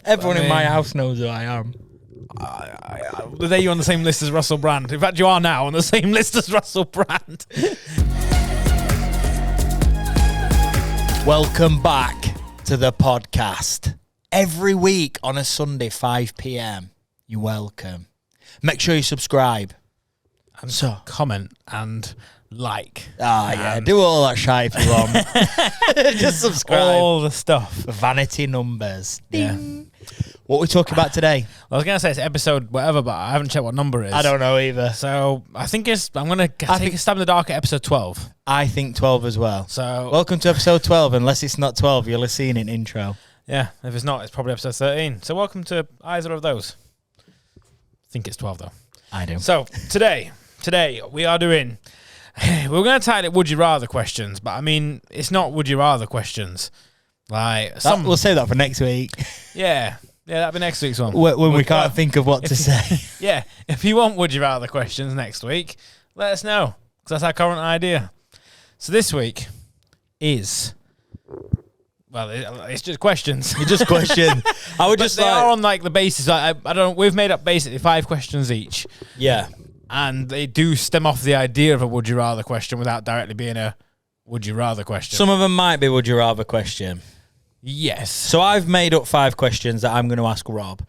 Everyone in my house knows who I am. Are you on the same list as Russell Brand? In fact, you are now on the same list as Russell Brand. Welcome back to the podcast. Every week on a Sunday, 5 p.m. You're welcome. Make sure you subscribe. And comment and like. Yeah. Do all that shit if you want. Just subscribe. All the stuff. Vanity numbers. Ding. Yeah. What are we talking about today? I was going to say it's episode whatever, but I haven't checked what number it is. I don't know either. So I think I'm going to take a stab in the dark at episode 12. I think 12 as well. So welcome to episode 12. Unless it's not 12, you'll have seen an intro. Yeah, if it's not, it's probably episode 13. So welcome to either of those. I think it's 12 though. I do. So today we are doing, we're going to title it Would You Rather questions, but I mean, it's not Would You Rather questions. Like we'll save that for next week. Yeah, that'll be next week's one. When we can't think of what to say. Yeah, if you want Would You Rather questions next week, let us know, because that's our current idea. So this week is... Well, it's just questions. It's just question. I would just they are on like the basis. I don't know. We've made up basically 5 questions each. Yeah, and they do stem off the idea of a would you rather question without directly being a would you rather question. Some of them might be would you rather question. Yes. So I've made up 5 questions that I'm going to ask Rob.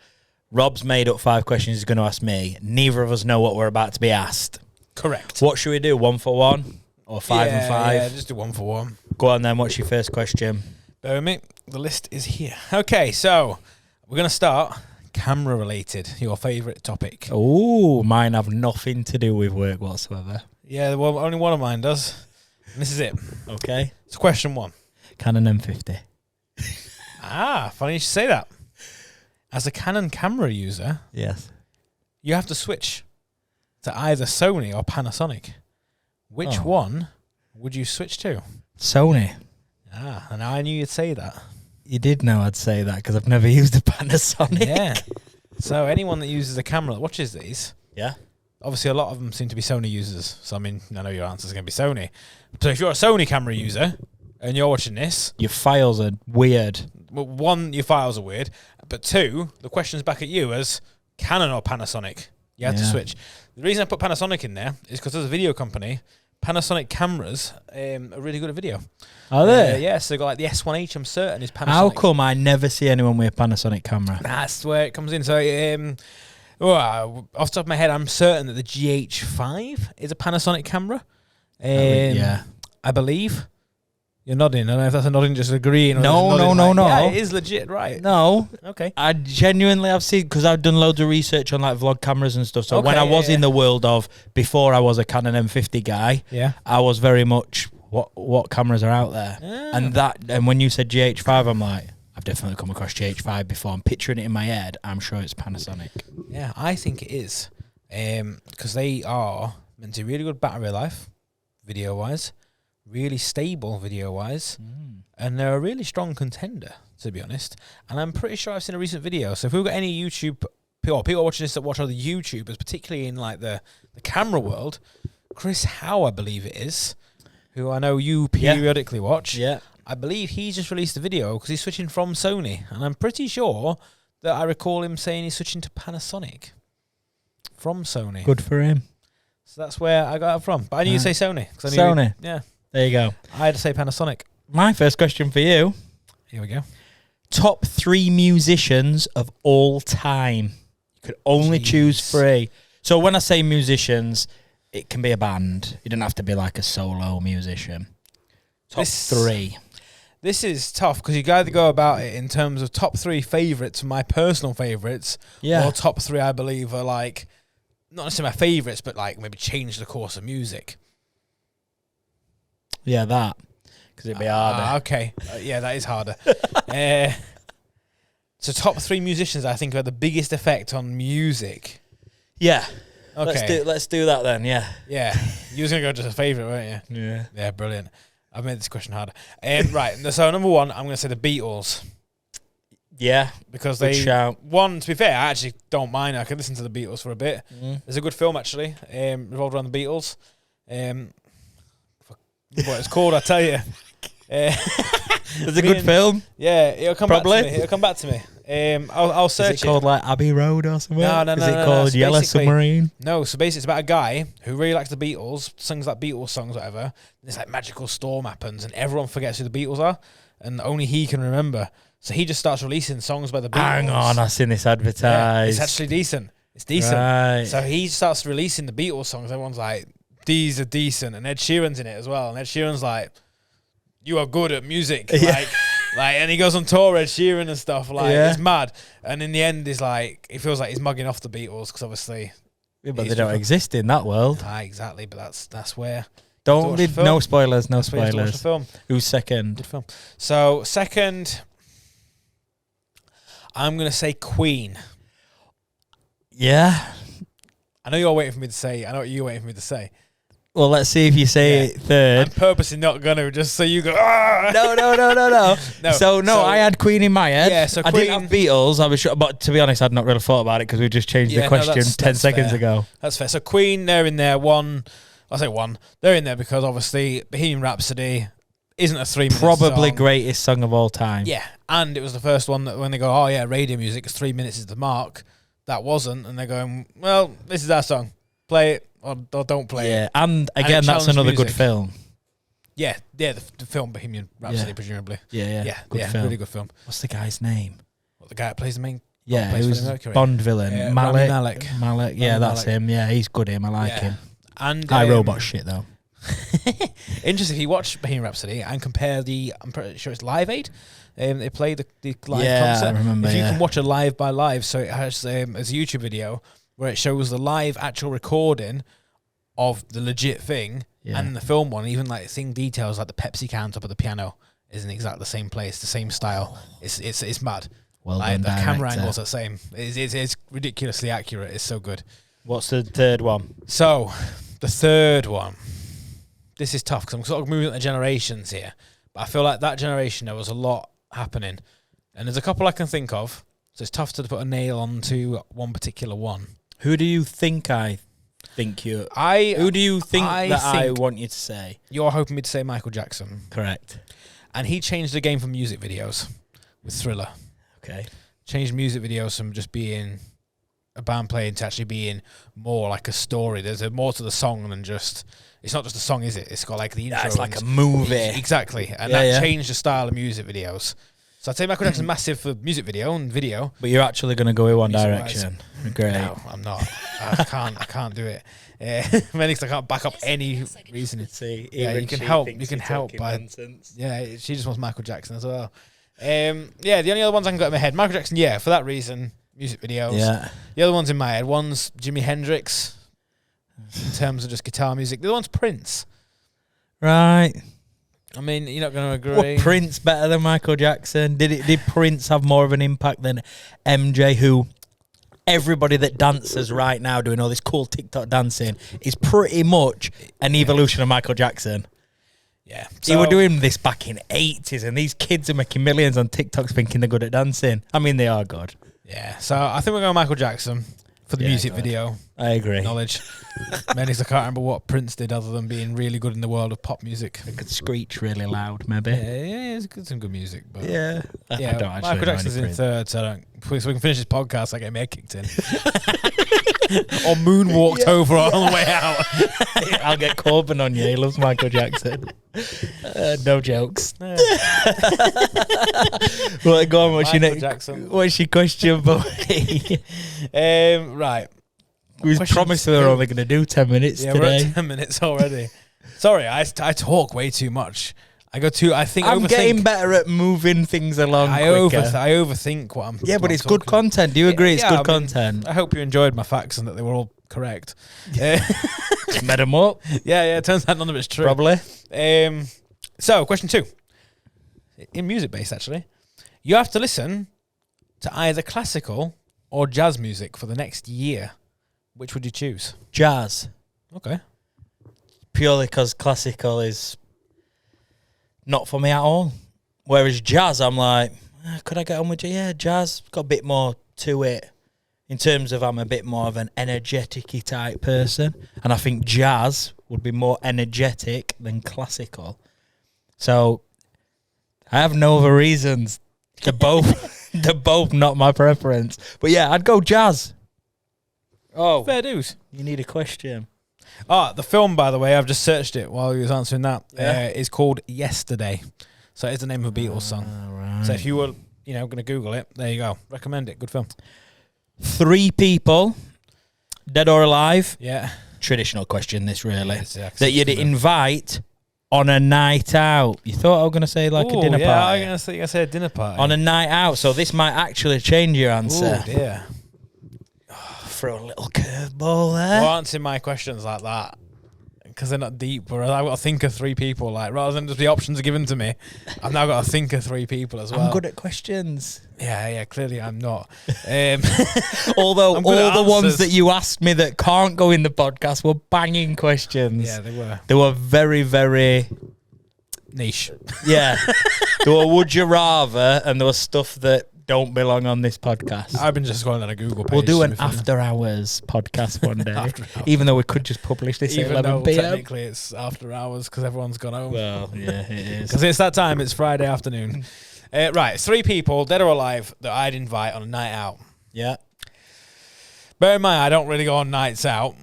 Rob's made up 5 questions he's going to ask me. Neither of us know what we're about to be asked. Correct. What should we do? 1 for 1 or 5 and 5? Yeah, just do 1 for 1. Go on then. What's your first question? Bear with me. The list is here. Okay, so we're going to start camera related. Your favourite topic. Oh, mine have nothing to do with work whatsoever. Yeah, well, only one of mine does. And this is it. Okay. It's question 1. Canon M50. Funny you should say that. As a Canon camera user, yes, you have to switch to either Sony or Panasonic. Which one would you switch to? Sony. And I knew you'd say that. You did know I'd say that because I've never used a Panasonic. Yeah. So anyone that uses a camera that watches these, yeah. Obviously a lot of them seem to be Sony users. So I mean, I know your answer is going to be Sony. So if you're a Sony camera user and you're watching this, your files are weird. Well, 1, your files are weird, but 2, the question's back at you as Canon or Panasonic. You have to switch. The reason I put Panasonic in there is because as a video company, Panasonic cameras are really good at video. Are they? Yeah, so they've got like the S1H, I'm certain, is Panasonic. How come I never see anyone with a Panasonic camera? That's where it comes in. So, off the top of my head, I'm certain that the GH5 is a Panasonic camera. Yeah. I believe. You're nodding. I don't know if that's a nodding, just agreeing. Or No. Yeah, it is legit, right? No. Okay. I genuinely have seen, because I've done loads of research on like vlog cameras and stuff. So when I was in the world of, before I was a Canon M50 guy, I was very much, what cameras are out there? Yeah. And when you said GH5, I'm like, I've definitely come across GH5 before. I'm picturing it in my head. I'm sure it's Panasonic. Yeah, I think it is. Because they are meant to be really good battery life, video-wise. Really stable video-wise, and they're a really strong contender, to be honest. And I'm pretty sure I've seen a recent video. So if we've got any YouTube or people watching this that watch other YouTubers, particularly in like the camera world, Chris Howe, I believe it is, who I know you periodically watch. Yeah, I believe he's just released a video because he's switching from Sony, and I'm pretty sure that I recall him saying he's switching to Panasonic from Sony. Good for him. So that's where I got it from. But I knew you'd say Sony. Sony. Yeah. There you go. I had to say Panasonic. My first question for you. Here we go. Top 3 musicians of all time. You could only choose 3. So when I say musicians, it can be a band. You don't have to be like a solo musician. Top 3. This is tough because you can either go about it in terms of top 3 favourites, my personal favourites, or top 3 I believe are like, not necessarily my favourites, but like maybe change the course of music. Yeah, that. Because it'd be harder. Okay. Yeah, that is harder. So top 3 musicians I think have the biggest effect on music. Yeah. Okay. Let's do that then, yeah. Yeah. You was going to go just a favourite, weren't you? Yeah. Yeah, brilliant. I've made this question harder. Right. So number 1, I'm going to say the Beatles. Yeah. Because good shout. One, to be fair, I actually don't mind. I could listen to the Beatles for a bit. There's a good film, actually, revolved around the Beatles. What it's called, I tell you. It's a good film. Yeah, it'll come back to me. It'll come back to me. I'll search it. Is it called like Abbey Road or something? No. Is it called Yellow Submarine? No, so basically it's about a guy who really likes the Beatles, sings like Beatles songs, whatever. And this like magical storm happens, and everyone forgets who the Beatles are, and only he can remember. So he just starts releasing songs by the Beatles. Hang on, I've seen this advertised. Yeah, it's actually decent. It's decent. Right. So he starts releasing the Beatles songs. Everyone's like, these are decent, and Ed Sheeran's in it as well. And Ed Sheeran's like, you are good at music, and he goes on tour, Ed Sheeran and stuff. Like, it's mad. And in the end, he's like, it feels like he's mugging off the Beatles because obviously, but they don't exist in that world. Exactly. But that's where. No spoilers. No spoilers. Watch the film. Who's second? Good film. So second, I'm gonna say Queen. Yeah. I know you're waiting for me to say. I know what you're waiting for me to say. Well, let's see if you say it third. I'm purposely not gonna, just so you go. Ah! No. So I had Queen in my head. Yeah, so I didn't have Beatles. I was sure, but to be honest, I'd not really thought about it because we just changed the question 10 seconds ago. That's fair. So Queen, they're in there. They're in there because obviously Bohemian Rhapsody isn't a 3 minute probably song. Greatest song of all time. Yeah, and it was the first one that when they go, radio music is 3 minutes is the mark. That wasn't, and they're going, well, this is our song. Play it or don't play it. Yeah, and again, that's another good film. Yeah, the film Bohemian Rhapsody, presumably. Yeah, good film. Really good film. What's the guy's name? The guy that plays the main. Yeah, he was Bond villain. Malik. Yeah, that's him. Yeah, he's good. I like him. And Robot shit though. Interesting. If you watch Bohemian Rhapsody and compare I'm pretty sure it's Live Aid. They play the live concert. I remember. If you can watch a live by live, so it has as a YouTube video where it shows the live actual recording of the legit thing and the film one, even like seeing details like the Pepsi can top of the piano is in exactly the same place, the same style. It's mad. Well like, done, the director. camera angles are the same. It's ridiculously accurate. It's so good. What's the third one? So, the third one. This is tough because I'm sort of moving the generations here. But I feel like that generation, there was a lot happening. And there's a couple I can think of. So it's tough to put a nail onto one particular one. Who do you think I want you to say? You're hoping me to say Michael Jackson. Correct. And he changed the game for music videos with Thriller. Okay. Changed music videos from just being a band playing to actually being more like a story. There's more to the song than just... It's not just a song, is it? It's got like the intro. It's like a movie. Exactly. And that changed the style of music videos. So I'd say Michael Jackson's massive for music video and video. But you're actually going to go in one direction. Great. No, I'm not. I can't do it. Mainly because I can't back up any reasoning. See, you can help. You can help by nonsense. Yeah, she just wants Michael Jackson as well. The only other ones I can get in my head, Michael Jackson. Yeah, for that reason, music videos. Yeah. The other ones in my head, one's Jimi Hendrix, in terms of just guitar music. The other one's Prince. Right. I mean, you're not going to agree. What, Prince better than Michael Jackson? Did Prince have more of an impact than MJ, who everybody that dances right now doing all this cool TikTok dancing is pretty much an evolution of Michael Jackson? Yeah. So, they were doing this back in 80s, and these kids are making millions on TikToks thinking they're good at dancing. I mean, they are good. Yeah. So I think we're going Michael Jackson for the music video. I agree. Knowledge. Mainly because I can't remember what Prince did other than being really good in the world of pop music. It could screech really loud, maybe. Yeah, it's some good music. But yeah. I don't actually Michael Jackson's in third, so we can finish this podcast. I get my head kicked in. Or moonwalked over on the way out. I'll get Corbin on you. He loves Michael Jackson. No jokes. Yeah. Well, go on. What's your question, buddy? Right. We promised we were only going to do 10 minutes today. We're at 10 minutes already. Sorry, I talk way too much. I'm getting better at moving things along quicker. I overthink what I'm... Yeah, but it's good content. Do you agree it's good content? I hope you enjoyed my facts and that they were all correct. Just made them up. Yeah, it turns out none of it's true. Probably. So, question 2. In music-based, actually. You have to listen to either classical or jazz music for the next year. Which would you choose? Jazz. Okay. Purely because classical is not for me at all. Whereas jazz, I'm like, could I get on with it? Yeah, jazz got a bit more to it in terms of I'm a bit more of an energetic-y type person. And I think jazz would be more energetic than classical. So I have no other reasons. They're both They're both not my preference. But yeah, I'd go jazz. Oh, fair dues. You need a question. Oh, the film, by the way, I've just searched it while you was answering that. Is called Yesterday. So it's the name of a Beatles song. Right. So if you were, going to Google it, there you go. Recommend it. Good film. 3 people, dead or alive. Yeah. Traditional question, this really. Yeah, that you'd invite on a night out. You thought I was going to say like a dinner party? Yeah, I was going to say a dinner party. On a night out. So this might actually change your answer. Oh, dear. Throw a little curveball there. Well, answering my questions like that, because they're not deep, or I've got to think of 3 people, like, rather than just the options given to me, I've now got to think of 3 people as well. I'm good at questions. Yeah, clearly I'm not. Although all the ones that you asked me that can't go in the podcast were banging questions. Yeah, they were. They were very, very... niche. Yeah. There were would you rather, and there was stuff that don't belong on this podcast. I've been just going on a Google page. We'll do an after hours podcast one day, even though we could just publish this at 11 p.m. Technically, it's after hours because everyone's gone home. Well, yeah, it is. Because it's that time. It's Friday afternoon. Right, 3 people, dead or alive, that I'd invite on a night out. Yeah. Bear in mind, I don't really go on nights out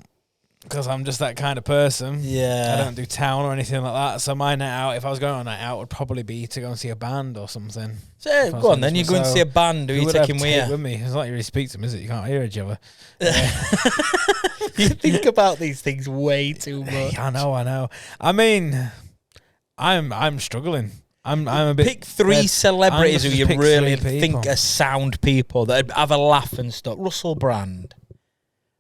because I'm just that kind of person. Yeah. I don't do town or anything like that. So my night out, if I was going on a night out, would probably be to go and see a band or something. So go on then. You're going to see a band. Who are you taking with me? It's not like you really speak to them, is it? You can't hear each other. You think about these things way too much. I know. I mean, I'm struggling. I'm a bit. Pick 3 celebrities who you really think are are sound people that have a laugh and stuff. Russell Brand.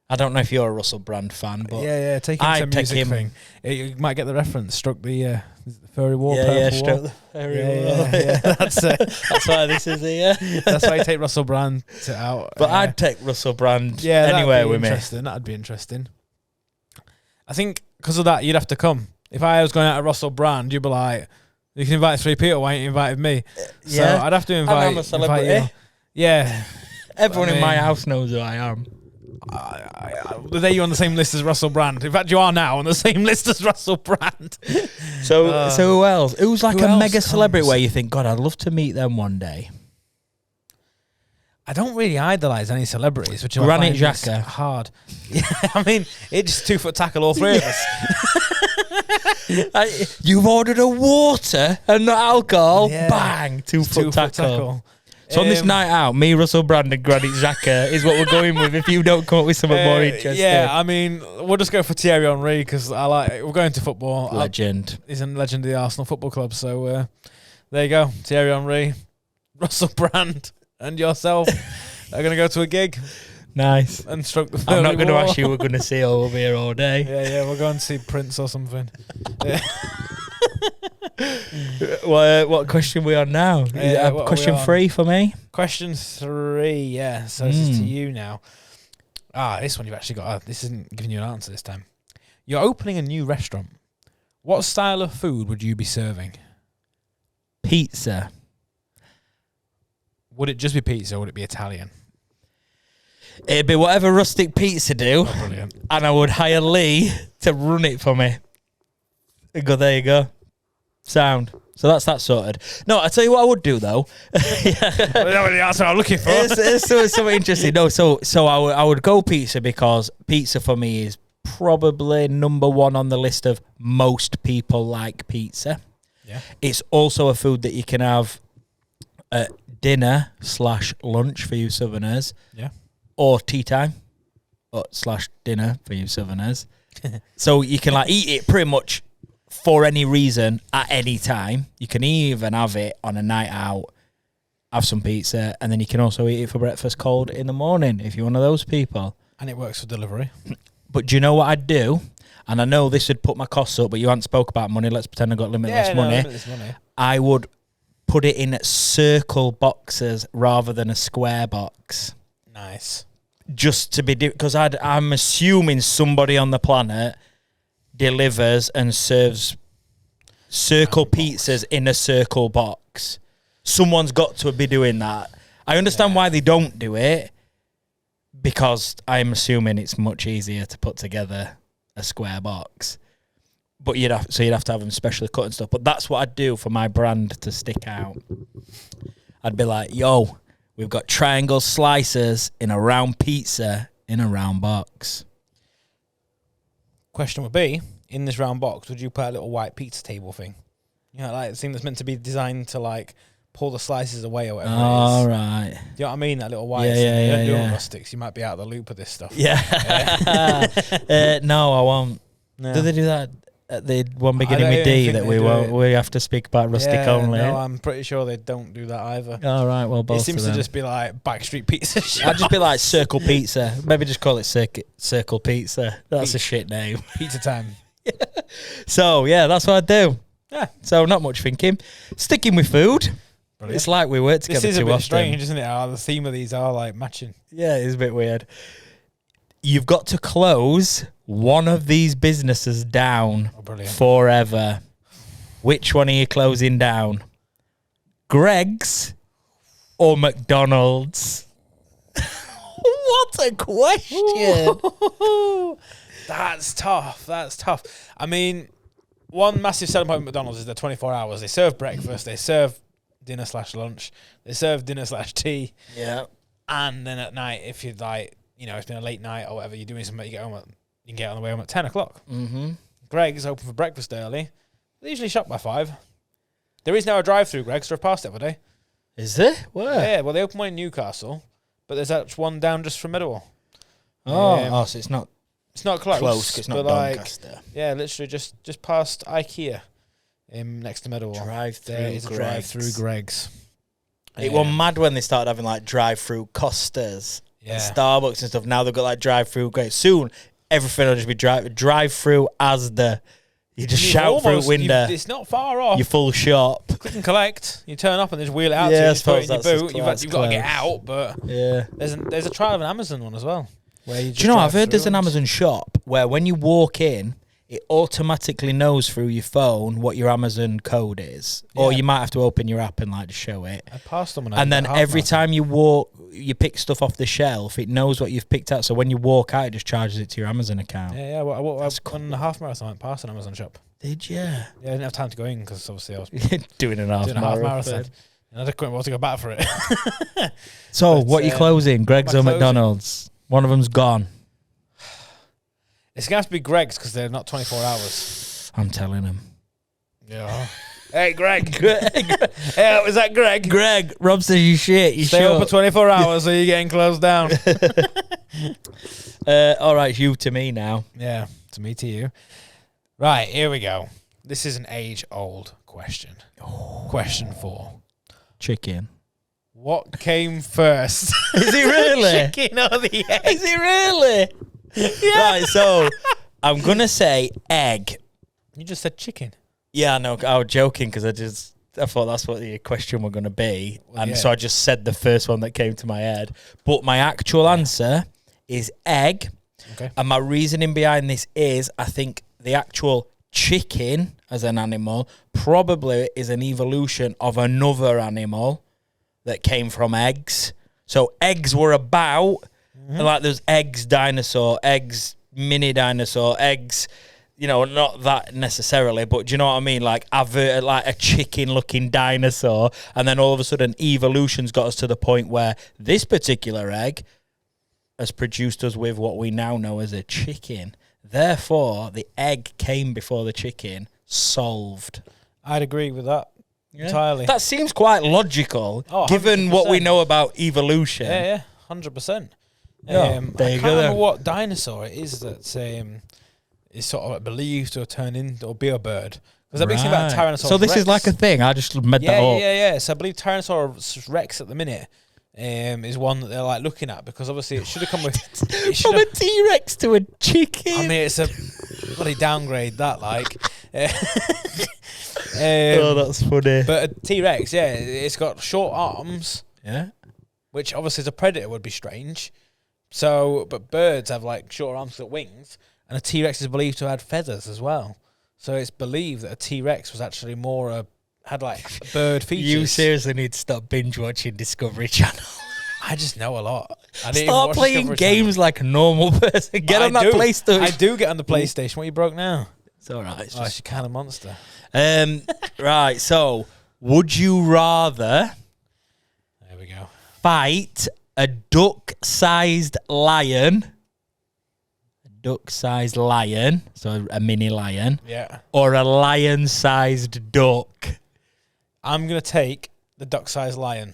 I don't know if you're a Russell Brand fan, but yeah, take him to music thing. You might get the reference. Struck the furry wall. Struck the furry wall. Yeah. That's why this is here. That's why you take Russell Brand out. But I'd take Russell Brand anywhere with me. That'd be interesting. I think because of that, you'd have to come. If I was going out to Russell Brand, you'd be like, you can invite 3 people. Why ain't you invited me? So I'd have to invite. I'm a celebrity. Yeah. Everyone in my house knows who I am. Are you on the same list as Russell Brand? In fact, you are now on the same list as Russell Brand. So who else? Who's like a mega celebrity where you think, God, I'd love to meet them one day? I don't really idolise any celebrities, which Granit Xhaka. Hard. Yeah, I mean, it's just 2-foot tackle, all 3 of us. You've ordered a water and not alcohol. Yeah. Bang, 2-foot tackle. So on this night out, me, Russell Brand and Granit Xhaka is what we're going with if you don't come up with something more interesting. Yeah, I mean, we'll just go for Thierry Henry because we're going to football. Legend. He's a legend of the Arsenal Football Club. So there you go. Thierry Henry, Russell Brand and yourself are going to go to a gig. Nice. And stroke the I'm not going to ask you we're going to see all over here all day. Yeah, we're going to see Prince or something. Yeah. What question are we on now? Question 3 for me? Question 3, yeah. So this is to you now. This one you've actually got. This isn't giving you an answer this time. You're opening a new restaurant. What style of food would you be serving? Pizza. Would it just be pizza or would it be Italian? It'd be whatever Rustic Pizza do. Oh, brilliant. And I would hire Lee to run it for me. There you go. Sound. So that's that sorted. No, I tell you what I would do though. That's what I'm looking for. It's something interesting. No, so I would go pizza because pizza for me is probably number 1 on the list of most people like pizza. Yeah. It's also a food that you can have at dinner/lunch for you Southerners. Yeah. Or tea time / dinner for you Southerners. So you can eat it pretty much for any reason at any time. You can even have it on a night out, have some pizza, and then you can also eat it for breakfast cold in the morning if you're one of those people. And it works for delivery. But do you know what I'd do? And I know this would put my costs up, but you hadn't spoke about money. Let's pretend I got limitless money. Limitless money. I would put it in circle boxes rather than a square box. Nice. Just to be... Because I'm assuming somebody on the planet delivers and serves circle pizzas in a circle box. Someone's got to be doing that. I understand why they don't do it, because I'm assuming it's much easier to put together a square box. But you'd have to have them specially cut and stuff. But that's what I'd do for my brand to stick out. I'd be like, yo, we've got triangle slicers in a round pizza in a round box. Question would be, in this round box, would you put a little white pizza table thing? You know, like the thing that's meant to be designed to like pull the slices away or whatever it is. All right. Do you know what I mean? That little white thing. Yeah, You don't do it yeah. on rustics. You might be out of the loop of this stuff. Yeah. No, I won't. No. Do they do that at the one beginning I don't with D think that they we do won't? it. We have to speak about rustic Yeah, only. No, I'm pretty sure they don't do that either. All right. Well, both It seems of to them. just be like Backstreet Pizza shop. I'd just be like Circle Pizza. Maybe just call it Circle Pizza. That's a shit name. Pizza time. So yeah, that's what I do. Yeah. So not much thinking. Sticking with food. Brilliant. It's like we work together This is a too bit often. strange, isn't it? How the theme of these are like matching. Yeah, it's a bit weird. You've got to close one of these businesses down forever. Which one are you closing down? Greg's or McDonald's? What a question. That's tough. That's tough. I mean, one massive selling point of McDonald's is they're 24 hours. They serve breakfast. They serve dinner/lunch. They serve dinner/tea. Yeah. And then at night, if you're like, you know, it's been a late night or whatever, you're doing something, you can get on the way home at 10 o'clock. Mm-hmm. Greg's open for breakfast early. They usually shut by 5. There is now a drive-through, Greg's. Drove past it every day. Is there? Where? Yeah, well, they opened one in Newcastle, but there's actually one down just from Middlewell. So it's not It's not close. close 'cause it's not but like, Doncaster. yeah, literally just past IKEA, next to Middlewell. Drive-through There is a Greggs. drive-through Greg's. It was mad when they started having like drive-through Costas Yeah. and Starbucks and stuff. Now they've got like drive-through Greggs. Soon everything will just be drive-through Asda. You just shout through a window. It's not far off. Your full shop. Click and collect. You turn up and just wheel it out. Yeah, to I you, just put it in suppose your that's boot. as You've got to get close. out, but Yeah. there's a trial of an Amazon one as well. Where you Do you know, I've heard there's an Amazon shop where when you walk in, it automatically knows through your phone what your Amazon code is. Or Yeah. you might have to open your app and like show it. I passed them And then every time you pick stuff off the shelf, it knows what you've picked out. So when you walk out, it just charges it to your Amazon account. Yeah, well, I That's won a half marathon. I went past an Amazon shop. Did you? Yeah, I didn't have time to go in because obviously I was Doing a half doing a half marathon. marathon. And I couldn't want to go back for it. So But, what you closing? Greg's am I or closing? McDonald's? One of them's gone. It's going to have to be Greg's because they're not 24 hours. I'm telling him. Yeah. Hey, Greg. Greg, Hey, was that Greg? Rob says you shit. You Stay shut. open 24 hours or you're getting closed down. All right, you to me now. Yeah, to me, to you. Right, here we go. This is an age-old question. Question 4. Chicken. What came first? Is it really? Chicken or the egg? Is it really? Right, so I'm gonna say egg. You just said chicken. Yeah, no, I was joking because I thought that's what the question were gonna be, and yeah. so I just said the first one that came to my head. But my actual answer is egg. Okay. And my reasoning behind this is I think the actual chicken as an animal probably is an evolution of another animal that came from eggs. So eggs were about, like there's eggs dinosaur, eggs mini dinosaur, eggs, you know, not that necessarily, but do you know what I mean? Like like a chicken looking dinosaur. And then all of a sudden evolution's got us to the point where this particular egg has produced us with what we now know as a chicken. Therefore, the egg came before the chicken. Solved. I'd agree with that entirely. That seems quite logical, Oh, given what we 100%. know about evolution. Yeah, 100%. Yeah, there I you can't go remember then. what dinosaur it is that's is sort of believed to have turned into or be a bird. Because that makes me about Right. Tyrannosaurus So this Rex. is like a thing. I just made that up. Yeah. So I believe Tyrannosaurus Rex at the minute is one that they're like looking at because obviously it should have come with. It should From a have, T-Rex to a chicken. I mean, it's a bloody downgrade that like. Oh, that's funny. But a T-Rex, yeah, it's got short arms, Yeah. which obviously as a predator would be strange. So, but birds have like short arms with wings, and a T-Rex is believed to have had feathers as well. So it's believed that a T-Rex was actually more had like bird features. You seriously need to stop binge watching Discovery Channel. I just know a lot. I didn't even Start watch playing Discovery Channel. games like a normal person. Get on that PlayStation. I do get on the PlayStation. What you broke now? It's all right. It's Oh, just she's kind of monster. right. So, would you rather There we go. fight a duck-sized lion. Duck-sized lion, so a mini lion. Yeah. Or a lion-sized duck. I'm going to take the duck-sized lion.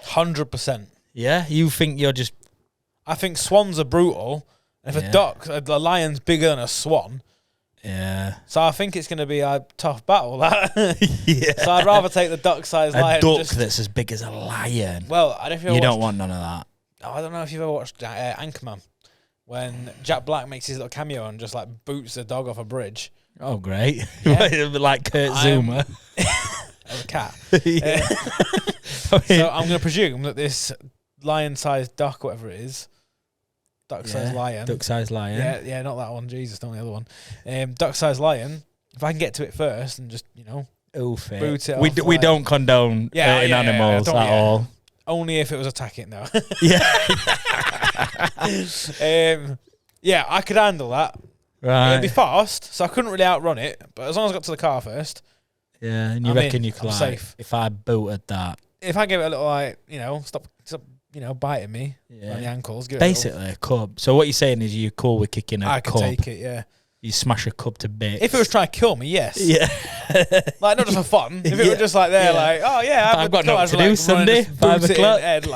100%. Yeah? You think you're just... I think swans are brutal. And if a lion's bigger than a swan... Yeah. So I think it's going to be a tough battle, that. Yeah. So I'd rather take the duck-sized lion. A duck that's as big as a lion. Well, I don't know if you don't want none of that. Oh, I don't know if you've ever watched Anchorman, when Jack Black makes his little cameo and just like boots the dog off a bridge. Oh, great. Yeah. Like Kurt Zuma. As a cat. Yeah. So I'm going to presume that this lion-sized duck, whatever it is, duck-sized lion. Duck-sized lion. Yeah, not that one. Jesus, not the other one. Duck-sized lion. If I can get to it first and just, boot it off. We don't condone hurting animals at all. Only if it was attacking, though. Yeah. Yeah, I could handle that. Right. It'd be fast, so I couldn't really outrun it. But as long as I got to the car first. Yeah, and you reckon you could, safe. If I booted that. If I give it a little, stop biting me on the ankles. Basically a cub. So what you're saying is you're cool with kicking a cub. I could take it, yeah. You smash a cub to bits. If it was trying to kill me, yes. Yeah. Like, not just for fun. If it were just like there, I've got nothing to do Sunday, 5 o'clock. Head,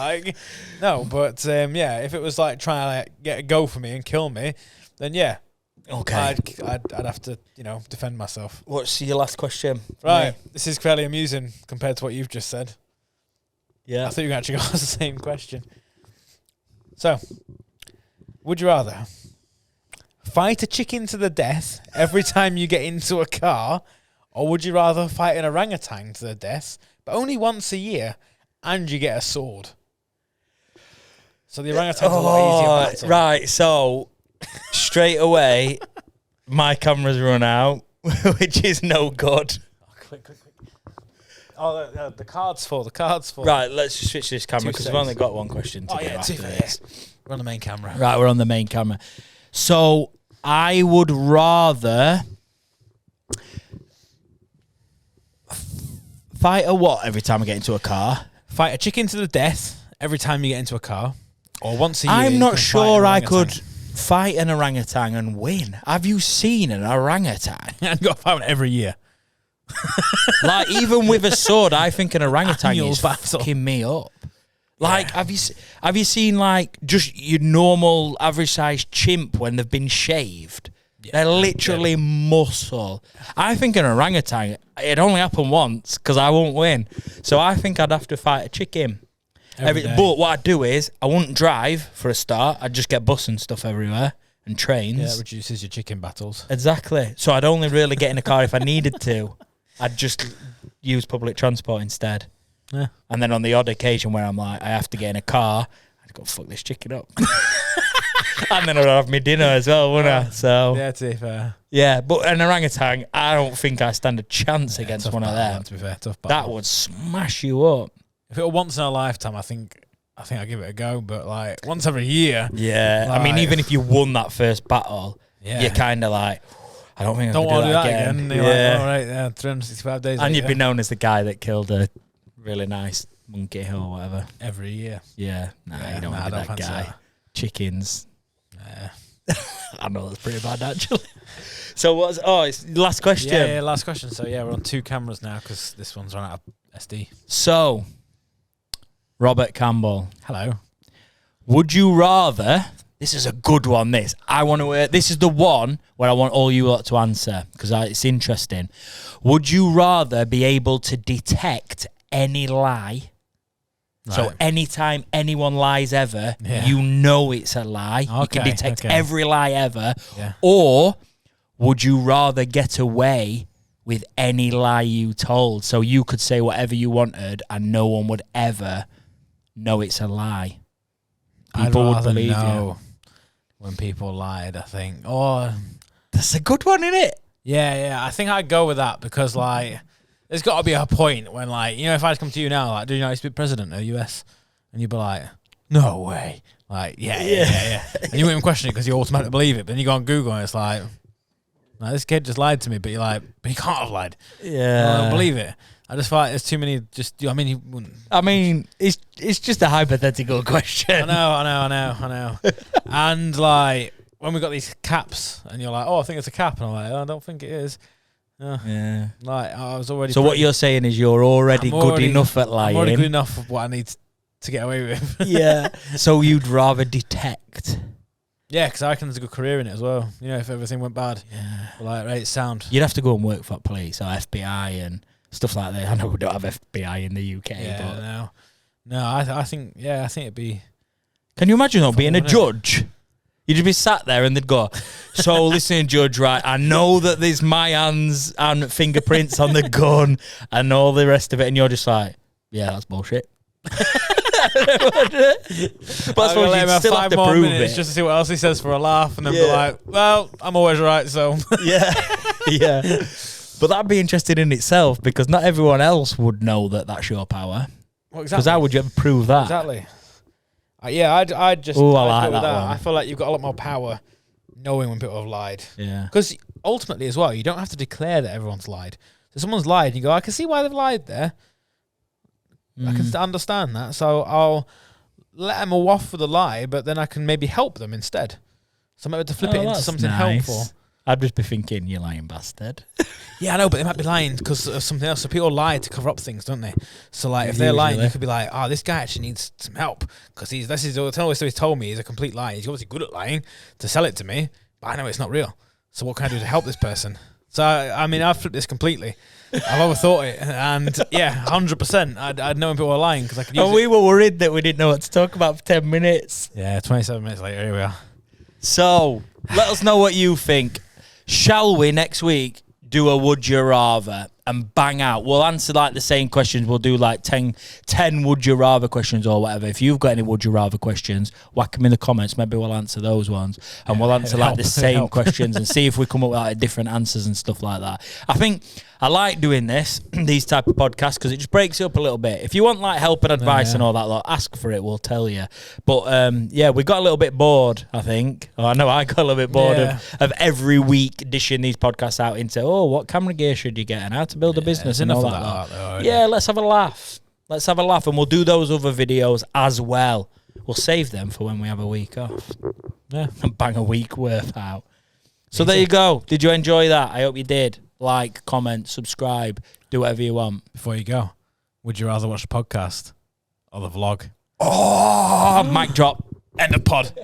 no, but if it was like trying to get a go for me and kill me, then yeah. Okay. I'd have to, defend myself. What's your last question? Right. This is fairly amusing compared to what you've just said. Yeah. I thought you actually asked the same question. So, would you rather fight a chicken to the death every time you get into a car, or would you rather fight an orangutan to the death, but only once a year, and you get a sword? So the orangutan's a lot easier battle. Right, so straight away, my camera's run out, which is no good. Oh, quick. Oh, the card's full. Right, let's just switch this camera because we've only got one question to get after this. We're on the main camera. Right, we're on the main camera. So I would rather fight a what every time I get into a car? Fight a chicken to the death every time you get into a car, or once a year. I'm not sure I could fight an orangutan and win. Have you seen an orangutan? I've got to fight one every year. Like, even with a sword, I think an orangutan Annual is battle. fucking me up. Like, have you seen like just your normal average sized chimp when they've been shaved? Yeah, they're literally muscle. I think an orangutan, it only happened once because I won't win. So I think I'd have to fight a chicken. But what I'd do is I wouldn't drive for a start. I'd just get bus and stuff everywhere and trains. Yeah, it reduces your chicken battles. Exactly. So I'd only really get in a car if I needed to. I'd just use public transport instead. Yeah. And then on the odd occasion where I'm like, I have to get in a car, I'd go fuck this chicken up. And then I'd have my dinner as well, wouldn't I? So yeah, to be fair. Yeah, but an orangutan, I don't think I stand a chance against one of them. To be fair, tough battle. That would smash you up. If it were once in a lifetime, I think I'd give it a go. But like once every year, yeah. I mean, even if you won that first battle, you're kind of like, I don't think I can do that again. Yeah. Like, all right, 365 days. And you'd be known as the guy that killed a really nice monkey or whatever. Every year. Yeah. You don't want to be that guy. That. Chickens. I know that's pretty bad, actually. So it's the last question. Yeah, last question. So we're on 2 cameras now because this one's run out of SD. So, Robert Campbell. Hello. Would you rather... This is a good one, this. This is the one where I want all you lot to answer because it's interesting. Would you rather be able to detect any lie? Right. So anytime anyone lies ever, you know it's a lie. Okay, you can detect every lie ever. Yeah. Or would you rather get away with any lie you told? So you could say whatever you wanted and no one would ever know it's a lie. People would believe you. When people lied, I think. Oh, that's a good one, isn't it? Yeah. I think I'd go with that because, like, there's got to be a point when, like, if I come to you now, like, do you know I used to be president of the US? And you'd be like, no way. Like, yeah. And you wouldn't even question it because you automatically believe it. But then you go on Google and it's like, this kid just lied to me. But you're like, but he can't have lied. Yeah. I don't believe it. I just feel like there's too many. I mean, you wouldn't. I mean, it's just a hypothetical question. I know. And like when we got these caps, and you're like, "Oh, I think it's a cap," and I'm like, "Oh, I don't think it is." Yeah. Like I was already. So what you're saying is you're already good enough at lying. I'm already good enough of what I need to get away with. Yeah. So you'd rather detect. Yeah, because I reckon there's a good career in it as well. You know, if everything went bad. Yeah. Like, right, sound. You'd have to go and work for police or FBI and stuff like that. I know we don't have FBI in the UK. Yeah, but no. I think it'd be. Can you imagine though being a judge? You'd just be sat there and they'd go, "So listen, judge, right? I know that there's my hands and fingerprints on the gun and all the rest of it," and you're just like, "Yeah, that's bullshit." But I suppose you'd still have to prove it just to see what else he says for a laugh, and then be like, "Well, I'm always right." So yeah. But that'd be interesting in itself because not everyone else would know that that's your power. Well, because how would you ever prove that? Exactly. I'd just. Oh, I like that one. I feel like you've got a lot more power knowing when people have lied. Yeah. Because ultimately, as well, you don't have to declare that everyone's lied. So someone's lied, and you go, "I can see why they've lied there. I can understand that, so I'll let them off with a lie, but then I can maybe help them instead. So I'm able to flip it into something helpful." I'd just be thinking, "You lying bastard." Yeah, I know, but they might be lying because of something else. So people lie to cover up things, don't they? So like, if they're lying, you could be like, "Oh, this guy actually needs some help because this is all he's told me is a complete lie. He's obviously good at lying to sell it to me, but I know it's not real. So what can I do to help this person?" So I mean, I've flipped this completely. I've overthought it, and yeah, 100%. I'd know when people are lying because I could use it. And we were worried that we didn't know what to talk about for 10 minutes. Yeah, 27 minutes later, here we are. So let us know what you think. Shall we next week do a would you rather and bang out? We'll answer like the same questions. We'll do like 10 would you rather questions or whatever. If you've got any would you rather questions, whack them in the comments. Maybe we'll answer those ones. And we'll answer like the same questions and see if we come up with like different answers and stuff like that. I think I like doing these type of podcasts because it just breaks it up a little bit. If you want like help and advice and all that, like, ask for it, we'll tell you. But yeah, we got a little bit bored, I think. I know I got a little bit bored of every week dishing these podcasts out into, what camera gear should you get and how to build a business and all that. Yeah, let's have a laugh. Let's have a laugh and we'll do those other videos as well. We'll save them for when we have a week off. Yeah, and bang a week worth out. So there you go. Did you enjoy that? I hope you did. Like, comment, subscribe, do whatever you want. Before you go, would you rather watch the podcast or the vlog? Oh, mic drop. End of pod.